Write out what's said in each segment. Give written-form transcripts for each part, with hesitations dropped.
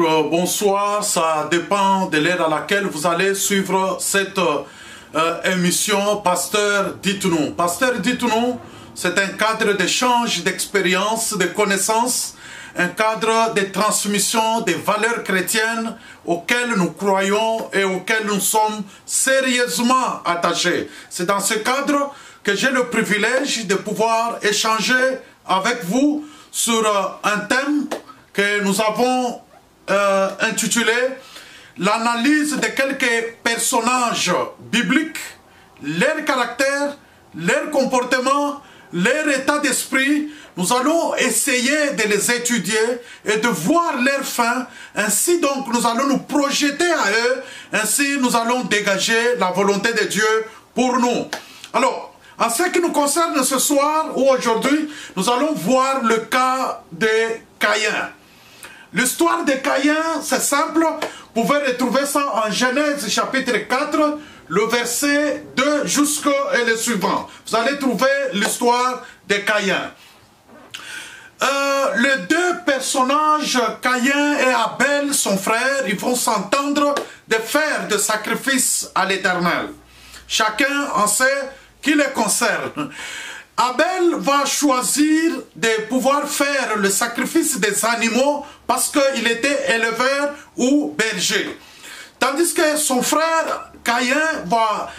Bonsoir, ça dépend de l'heure à laquelle vous allez suivre cette émission. Pasteur, dites-nous. Pasteur, dites-nous, c'est un cadre d'échange, d'expérience, de connaissances, un cadre de transmission des valeurs chrétiennes auxquelles nous croyons et auxquelles nous sommes sérieusement attachés. C'est dans ce cadre que j'ai le privilège de pouvoir échanger avec vous sur un thème que nous avons intitulé l'analyse de quelques personnages bibliques, leur caractère, leur comportement, leur état d'esprit. Nous allons essayer de les étudier et de voir leur fin. Ainsi donc nous allons nous projeter à eux. Ainsi nous allons dégager la volonté de Dieu pour nous. Alors, en ce qui nous concerne ce soir ou aujourd'hui, nous allons voir le cas de Caïn. L'histoire de Caïn, c'est simple, vous pouvez retrouver ça en Genèse chapitre 4, le verset 2 jusqu'au le suivant. Vous allez trouver l'histoire de Caïn. Les deux personnages, Caïn et Abel, son frère, ils vont s'entendre de faire des sacrifices à l'Éternel. Chacun en sait qui les concerne. Abel va choisir de pouvoir faire le sacrifice des animaux parce qu'il était éleveur ou berger. Tandis que son frère Caïn va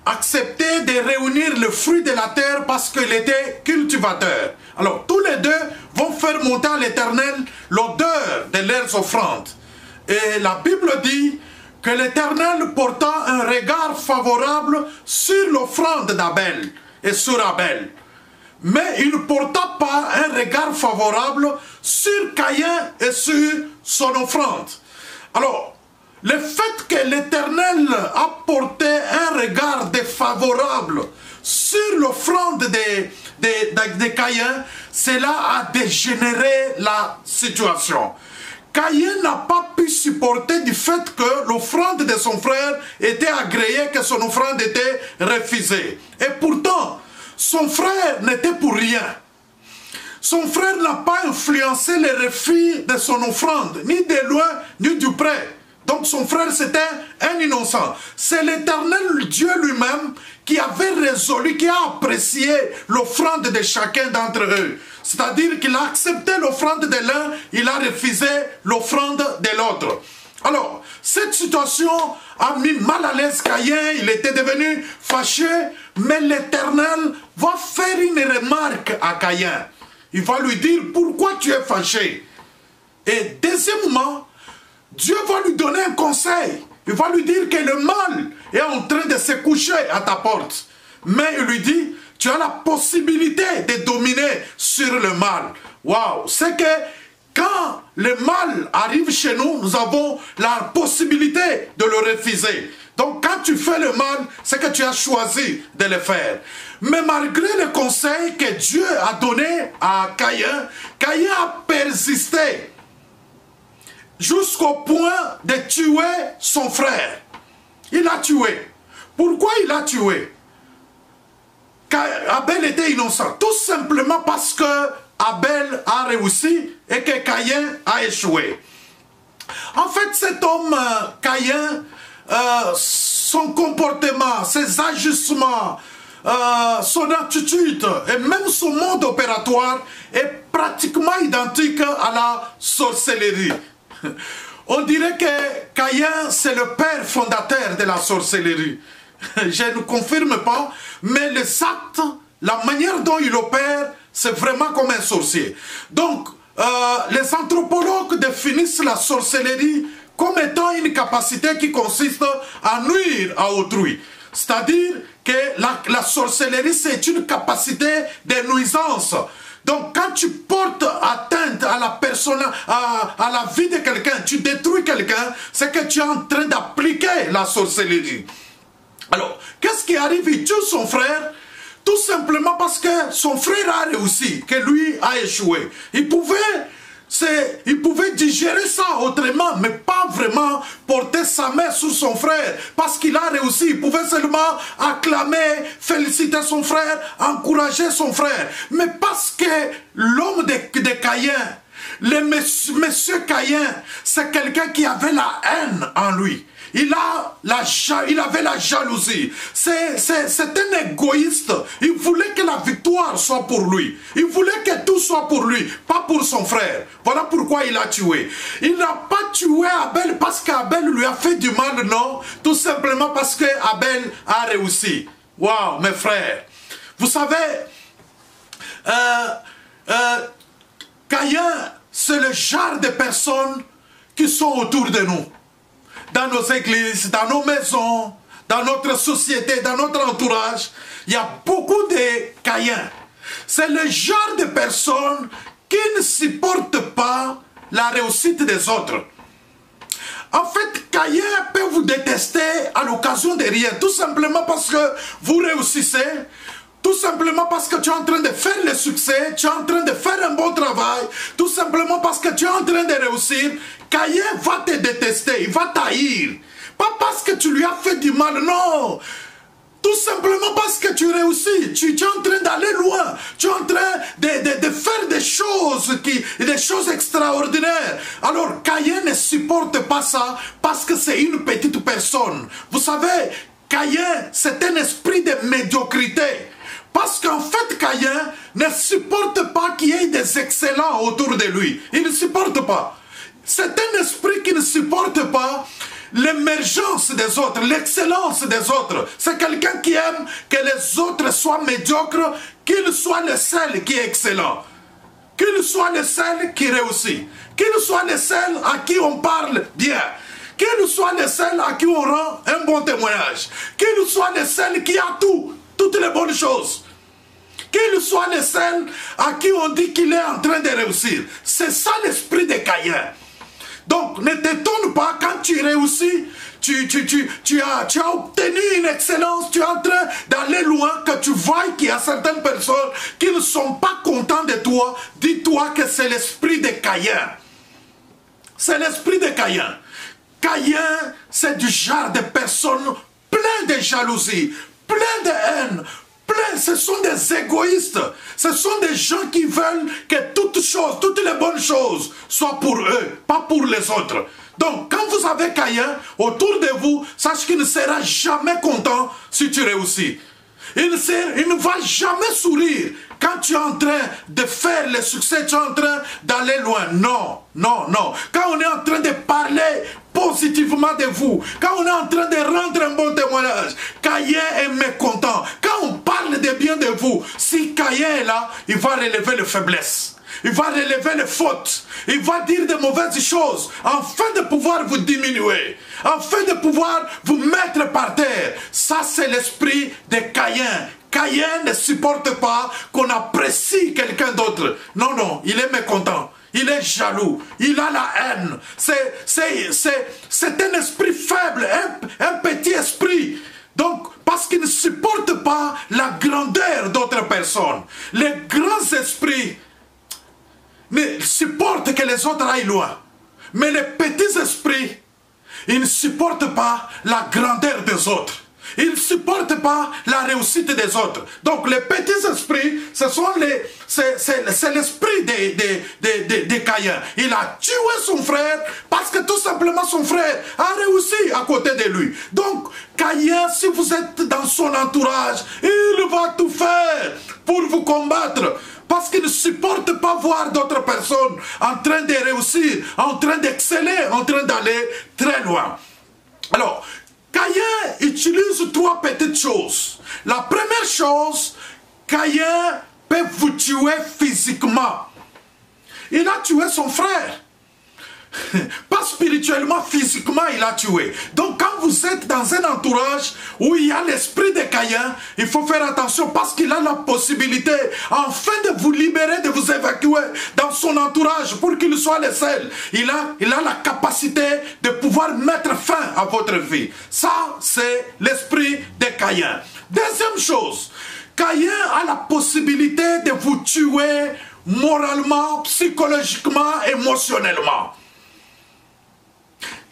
accepter de réunir le fruit de la terre parce qu'il était cultivateur. Alors tous les deux vont faire monter à l'Éternel l'odeur de leurs offrandes. Et la Bible dit que l'Éternel porta un regard favorable sur l'offrande d'Abel et sur Abel. Mais il ne porta pas un regard favorable sur Caïn et sur son offrande. Alors, le fait que l'Éternel a porté un regard défavorable sur l'offrande de Caïn, cela a dégénéré la situation. Caïn n'a pas pu supporter du fait que l'offrande de son frère était agréée, que son offrande était refusée. Et pourtant, son frère n'était pour rien. Son frère n'a pas influencé le refus de son offrande, ni de loin, ni du près. Donc son frère, c'était un innocent. C'est l'Éternel Dieu lui-même qui avait résolu, qui a apprécié l'offrande de chacun d'entre eux. C'est-à-dire qu'il a accepté l'offrande de l'un, il a refusé l'offrande de l'autre. Alors, cette situation a mis mal à l'aise Caïn, il était devenu fâché, mais l'Éternel va faire une remarque à Caïn. Il va lui dire, pourquoi tu es fâché? Et deuxièmement, Dieu va lui donner un conseil. Il va lui dire que le mal est en train de se coucher à ta porte. Mais il lui dit, tu as la possibilité de dominer sur le mal. Waouh, c'est que quand le mal arrive chez nous, nous avons la possibilité de le refuser. Donc quand tu fais le mal, c'est que tu as choisi de le faire. Mais malgré le conseil que Dieu a donné à Caïn, Caïn a persisté jusqu'au point de tuer son frère. Il l'a tué. Pourquoi il l'a tué? Abel était innocent. Tout simplement parce que Abel a réussi et que Caïn a échoué. En fait, cet homme, Caïn, son comportement, ses ajustements, son attitude et même son mode opératoire est pratiquement identique à la sorcellerie. On dirait que Caïn, c'est le père fondateur de la sorcellerie. Je ne confirme pas, mais les actes, la manière dont il opère, c'est vraiment comme un sorcier. Donc, les anthropologues définissent la sorcellerie comme étant une capacité qui consiste à nuire à autrui. C'est-à-dire que la sorcellerie, c'est une capacité de nuisance. Donc, quand tu portes atteinte à la personne, à la vie de quelqu'un, tu détruis quelqu'un, c'est que tu es en train d'appliquer la sorcellerie. Alors, qu'est-ce qui arrive? Il tue son frère, tout simplement parce que son frère a réussi, que lui a échoué. Il pouvait digérer ça autrement, mais pas vraiment porter sa main sur son frère, parce qu'il a réussi. Il pouvait seulement acclamer, féliciter son frère, encourager son frère. Mais parce que l'homme de Caïn Monsieur Caïn, c'est quelqu'un qui avait la haine en lui. Il avait la jalousie. C'est un égoïste. Il voulait que la victoire soit pour lui. Il voulait que tout soit pour lui, pas pour son frère. Voilà pourquoi il a tué. Il n'a pas tué Abel parce qu'Abel lui a fait du mal, non. Tout simplement parce qu'Abel a réussi. Waouh, mes frères. Vous savez, Caïn, c'est le genre de personnes qui sont autour de nous. Dans nos églises, dans nos maisons, dans notre société, dans notre entourage, il y a beaucoup de Caïns. C'est le genre de personnes qui ne supportent pas la réussite des autres. En fait, Caïn peut vous détester à l'occasion de rien, tout simplement parce que vous réussissez, tout simplement parce que tu es en train de faire le succès, tu es en train de faire un bon travail, tout simplement parce que tu es en train de réussir. Caïn va te détester, il va t'haïr. Pas parce que tu lui as fait du mal, non. Tout simplement parce que tu réussis, tu es en train d'aller loin, tu es en train de faire des choses extraordinaires. Alors Caïn ne supporte pas ça parce que c'est une petite personne. Vous savez, Caïn, c'est un esprit de médiocrité. Parce qu'en fait, Caïn ne supporte pas qu'il y ait des excellents autour de lui. Il ne supporte pas. C'est un esprit qui ne supporte pas l'émergence des autres, l'excellence des autres. C'est quelqu'un qui aime que les autres soient médiocres, qu'il soit le seul qui est excellent, qu'il soit le seul qui réussit, qu'il soit le seul à qui on parle bien, qu'il soit le seul à qui on rend un bon témoignage, qu'il soit le seul qui a toutes les bonnes choses, qu'il soit le seul à qui on dit qu'il est en train de réussir. C'est ça l'esprit de Caïn. Donc, ne t'étonne pas quand tu réussis, tu as obtenu une excellence, tu es en train d'aller loin, que tu vois qu'il y a certaines personnes qui ne sont pas contentes de toi. Dis-toi que c'est l'esprit de Caïn. C'est l'esprit de Caïn. Caïn, c'est du genre de personnes pleines de jalousie, pleines de haine, ce sont des égoïstes. Ce sont des gens qui veulent que toutes les bonnes choses soient pour eux, pas pour les autres. Donc, quand vous avez Caïn autour de vous, sache qu'il ne sera jamais content si tu réussis. Il ne va jamais sourire quand tu es en train de faire le succès, tu es en train d'aller loin. Non, non, non. Quand on est en train de parler positivement de vous, quand on est en train de rendre un bon témoignage, Caïn est mécontent. Quand on parle de bien de vous, si Caïn est là, il va relever les faiblesses. Il va relever les fautes. Il va dire de mauvaises choses afin de pouvoir vous diminuer, afin de pouvoir vous mettre par terre. Ça, c'est l'esprit de Caïn. Caïn ne supporte pas qu'on apprécie quelqu'un d'autre. Non, non, il est mécontent. Il est jaloux. Il a la haine. C'est un esprit faible, un petit esprit. Donc, parce qu'il ne supporte pas la grandeur d'autres personnes. Les grands esprits ne supportent que les autres aillent loin. Mais les petits esprits, ils ne supportent pas la grandeur des autres. Ils ne supportent pas la réussite des autres. Donc les petits esprits, c'est l'esprit de Caïn. Il a tué son frère parce que tout simplement son frère a réussi à côté de lui. Donc Caïn, si vous êtes dans son entourage, il va tout faire pour vous combattre. Parce qu'il ne supporte pas voir d'autres personnes en train de réussir, en train d'exceller, en train d'aller très loin. Alors, Caïn utilise trois petites choses. La première chose, Caïn peut vous tuer physiquement. Il a tué son frère. Pas spirituellement, physiquement, il a tué. Donc, quand vous êtes dans un entourage où il y a l'esprit de Caïn, il faut faire attention parce qu'il a la possibilité, afin de vous libérer, de vous évacuer dans son entourage pour qu'il soit le seul. Il a la capacité de pouvoir mettre fin à votre vie. Ça, c'est l'esprit de Caïn. Deuxième chose, Caïn a la possibilité de vous tuer moralement, psychologiquement, émotionnellement.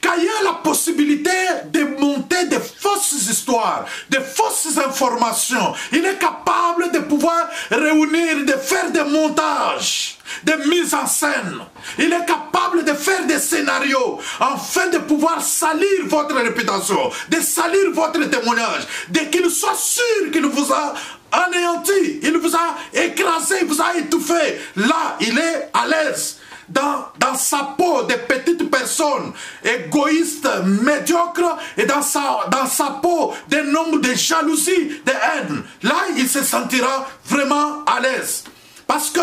Caïn a la possibilité de monter de fausses histoires, de fausses informations. Il est capable de pouvoir réunir, de faire des montages de mise en scène. Il est capable de faire des scénarios afin de pouvoir salir votre réputation, de salir votre témoignage, de qu'il soit sûr qu'il vous a anéanti, il vous a écrasé, il vous a étouffé. Là, il est à l'aise. Dans sa peau de petite personne égoïste, médiocre, et dans sa peau des nombres de jalousie, de haine. Là, il se sentira vraiment à l'aise. Parce que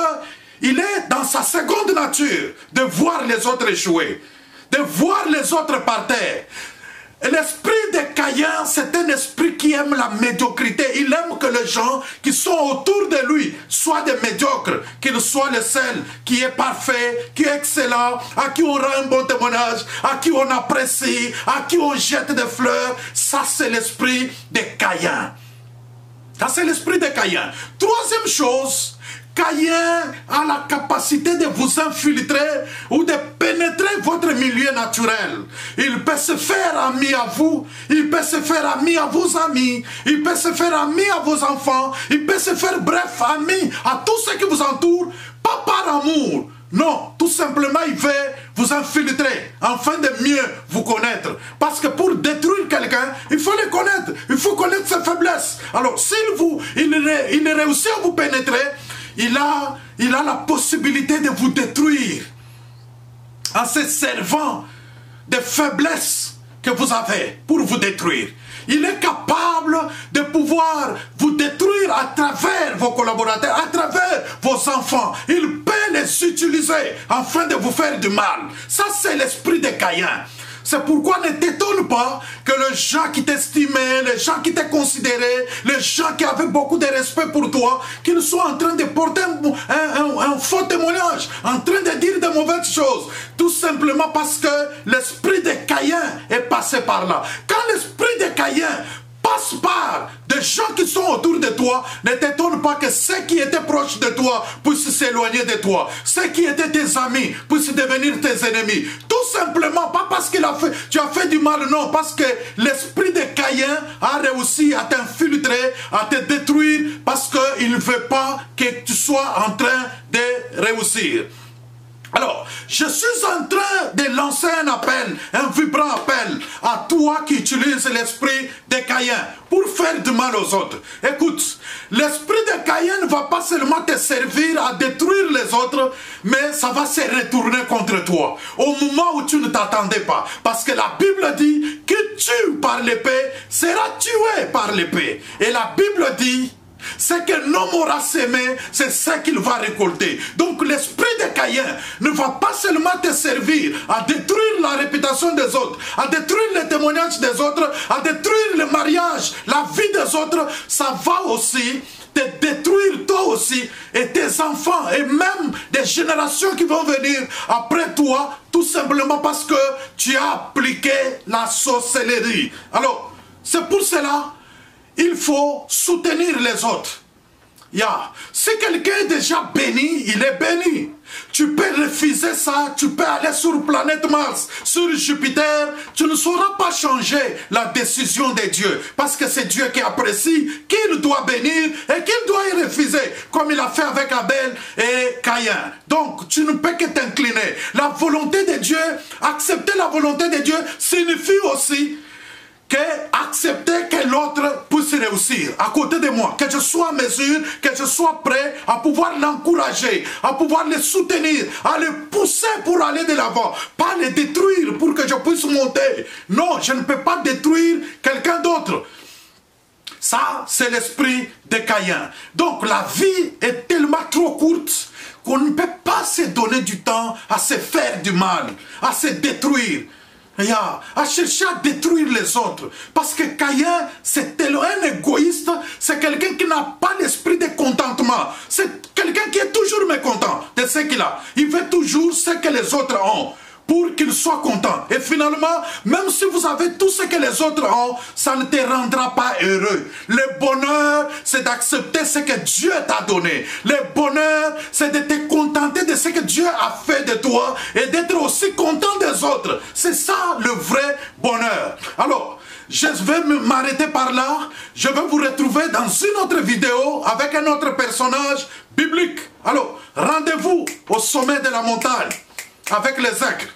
il est dans sa seconde nature de voir les autres échouer, de voir les autres par terre. L'esprit de Caïn, c'est un esprit qui aime la médiocrité. Il aime que les gens qui sont autour de lui soient des médiocres, qu'il soit le seul qui est parfait, qui est excellent, à qui on rend un bon témoignage, à qui on apprécie, à qui on jette des fleurs. Ça, c'est l'esprit de Caïn. Ça, c'est l'esprit de Caïn. Troisième chose, Caïn a la capacité de vous infiltrer ou de pénétrer votre milieu naturel. Il peut se faire ami à vous, il peut se faire ami à vos amis, il peut se faire ami à vos enfants, il peut se faire, bref, ami à tous ceux qui vous entourent, pas par amour. Non, tout simplement, il veut vous infiltrer afin de mieux vous connaître. Parce que pour détruire quelqu'un, il faut le connaître. Il faut connaître ses faiblesses. Alors, il réussit à vous pénétrer, il a la possibilité de vous détruire en se servant des faiblesses que vous avez pour vous détruire. Il est capable de pouvoir vous détruire à travers vos collaborateurs, à travers vos enfants. Il peut les utiliser afin de vous faire du mal. Ça, c'est l'esprit de Caïn. C'est pourquoi ne t'étonne pas que les gens qui t'estimaient, les gens qui te considéraient, les gens qui avaient beaucoup de respect pour toi, qu'ils soient en train de porter un faux témoignage, en train de dire de mauvaises choses. Tout simplement parce que l'esprit de Caïn est passé par là. Quand l'esprit de Caïn passe par des gens qui sont autour de toi, ne t'étonne pas que ceux qui étaient proches de toi puissent s'éloigner de toi. Ceux qui étaient tes amis puissent devenir tes ennemis. Tout simplement, pas parce que tu as fait du mal, non, parce que l'esprit de Caïn a réussi à t'infiltrer, à te détruire, parce qu'il ne veut pas que tu sois en train de réussir. Alors, je suis en train de lancer un appel, un vibrant appel à toi qui utilises l'esprit de Caïn pour faire du mal aux autres. Écoute, l'esprit de Caïn ne va pas seulement te servir à détruire les autres, mais ça va se retourner contre toi au moment où tu ne t'attendais pas. Parce que la Bible dit que tue par l'épée sera tué par l'épée. Et la Bible dit... ce que l'homme aura sémé, c'est ce qu'il va récolter. Donc l'esprit de Caïn ne va pas seulement te servir à détruire la réputation des autres, à détruire les témoignages des autres, à détruire le mariage, la vie des autres. Ça va aussi te détruire toi aussi et tes enfants et même des générations qui vont venir après toi, tout simplement parce que tu as appliqué la sorcellerie. Alors, c'est pour cela il faut soutenir les autres. Si quelqu'un est déjà béni, il est béni. Tu peux refuser ça, tu peux aller sur planète Mars, sur Jupiter, tu ne sauras pas changer la décision de Dieu. Parce que c'est Dieu qui apprécie, qu'il doit bénir et qu'il doit y refuser, comme il a fait avec Abel et Caïn. Donc, tu ne peux que t'incliner. La volonté de Dieu, accepter la volonté de Dieu signifie aussi que accepter que l'autre puisse réussir à côté de moi, que je sois en mesure, que je sois prêt à pouvoir l'encourager, à pouvoir le soutenir, à le pousser pour aller de l'avant, pas le détruire pour que je puisse monter. Non, je ne peux pas détruire quelqu'un d'autre. Ça, c'est l'esprit de Caïn. Donc la vie est tellement trop courte qu'on ne peut pas se donner du temps à se faire du mal, à se détruire. À chercher à détruire les autres. Parce que Caïn, c'est un égoïste, c'est quelqu'un qui n'a pas l'esprit de contentement. C'est quelqu'un qui est toujours mécontent de ce qu'il a. Il veut toujours ce que les autres ont pour qu'il soit content. Et finalement, même si vous avez tout ce que les autres ont, ça ne te rendra pas heureux. Le bonheur, c'est d'accepter ce que Dieu t'a donné. Le bonheur, c'est de te contenter de ce que Dieu a fait de toi et d'être aussi content des autres. C'est ça le vrai bonheur. Alors, je vais m'arrêter par là. Je vais vous retrouver dans une autre vidéo avec un autre personnage biblique. Alors, rendez-vous au sommet de la montagne avec les aigres.